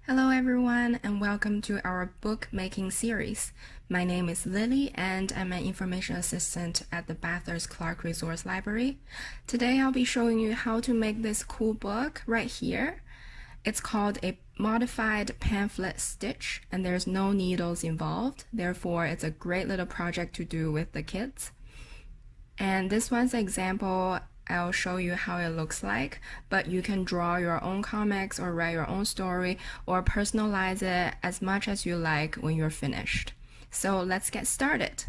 Hello everyone and welcome to our bookmaking series. My name is Lily and I'm an information assistant at the Bathurst Clark Resource Library. Today I'll be showing you how to make this cool book right here. It's called a Modified Pamphlet stitch and there's no needles involved, therefore it's a great little project to do with the kids. And this one's an example. I'll show you how it looks like, but you can draw your own comics or write your own story or personalize it as much as you like when you're finished. So let's get started.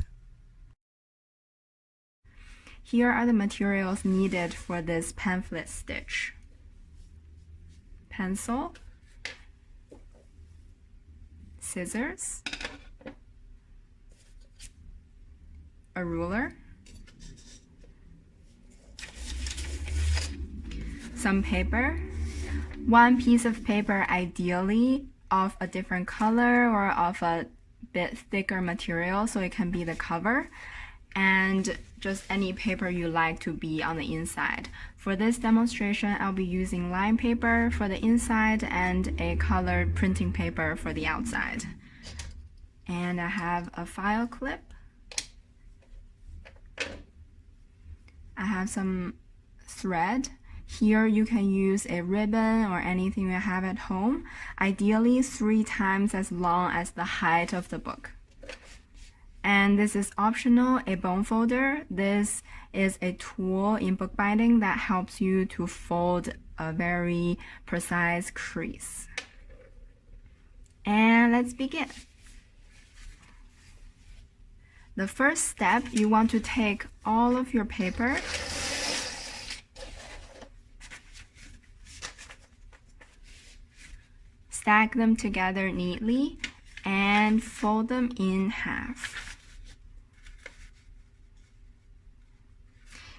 Here are the materials needed for this pamphlet stitch. Pencil, scissors, a ruler, some paper, one piece of paper ideally of a different color or of a bit thicker material so it can be the cover, and just any paper you like to be on the inside. For this demonstration, I'll be using line paper for the inside and a colored printing paper for the outside. And I have a file clip. I have some thread. Here you can use a ribbon or anything you have at home, ideally 3 times as long as the height of the book. And this is optional, a bone folder. This is a tool in bookbinding that helps you to fold a very precise crease. And let's begin. The first step, you want to take all of your paper stack them together neatly and fold them in half.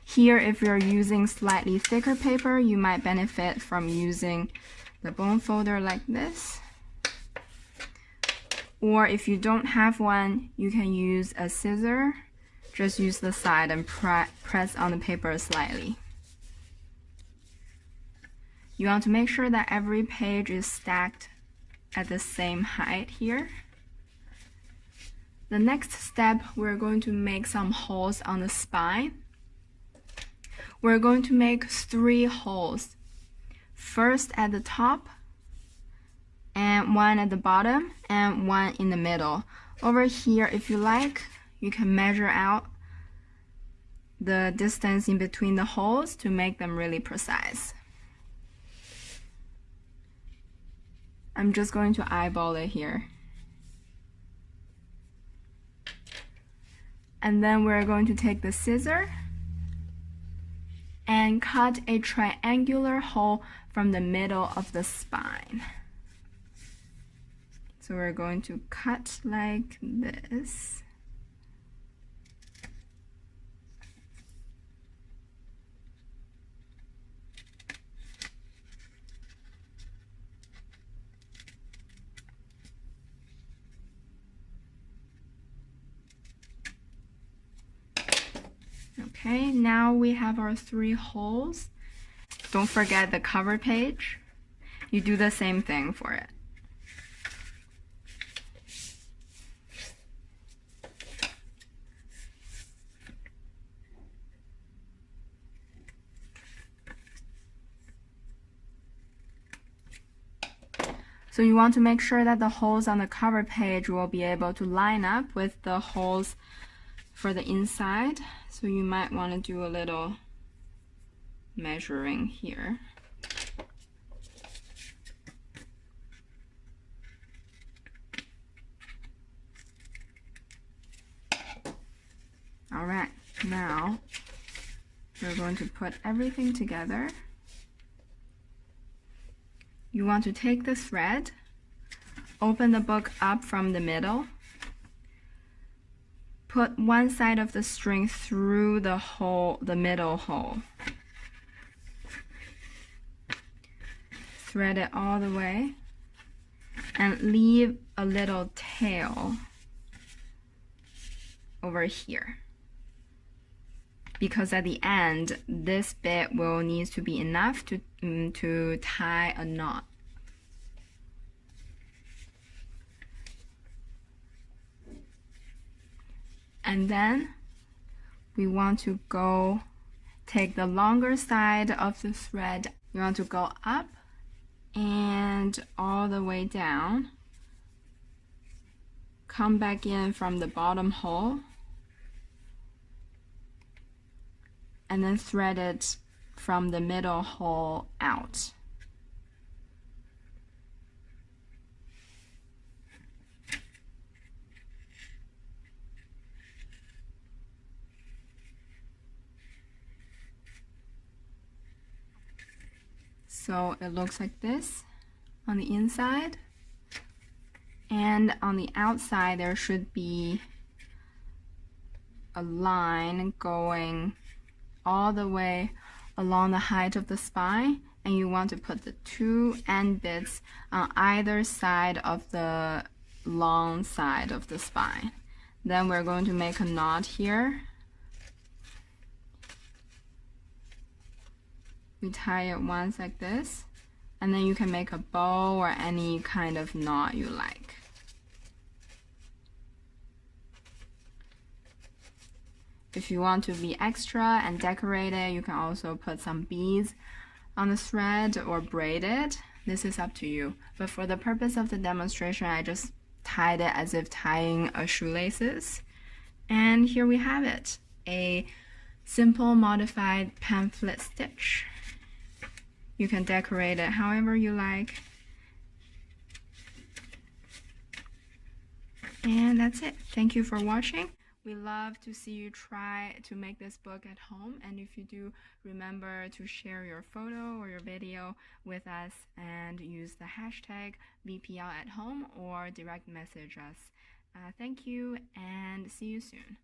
Here, if you're using slightly thicker paper, you might benefit from using the bone folder like this. Or if you don't have one, you can use a scissor. Just use the side and press on the paper slightly. You want to make sure that every page is stacked at the same height here. The next step, we're going to make some holes on the spine. We're going to make 3 holes. First at the top, and 1 at the bottom, and 1 in the middle. Over here, if you like, you can measure out the distance in between the holes to make them really precise. I'm just going to eyeball it here. And then we're going to take the scissor and cut a triangular hole from the middle of the spine. So we're going to cut like this. Okay, now we have our 3 holes. Don't forget the cover page. You do the same thing for it. So you want to make sure that the holes on the cover page will be able to line up with the holes for the inside. So you might want to do a little measuring here. All right, now we're going to put everything together. You want to take the thread, open the book up from the middle, put one side of the string through the hole, the middle hole. Thread it all the way and leave a little tail over here. Because at the end, this bit will need to be enough to tie a knot. And then we want to go take the longer side of the thread. You want to go up and all the way down. Come back in from the bottom hole and then thread it from the middle hole out. So it looks like this on the inside, and on the outside there should be a line going all the way along the height of the spine, and you want to put the two end bits on either side of the long side of the spine. Then we're going to make a knot here. We tie it once like this, and then you can make a bow or any kind of knot you like. If you want to be extra and decorate it, you can also put some beads on the thread or braid it. This is up to you. But for the purpose of the demonstration, I just tied it as if tying a shoelaces. And here we have it, a simple modified pamphlet stitch. You can decorate it however you like. And that's it. Thank you for watching. We love to see you try to make this book at home, and if you do, remember to share your photo or your video with us and use the hashtag VPL at home or direct message us. Thank you and see you soon.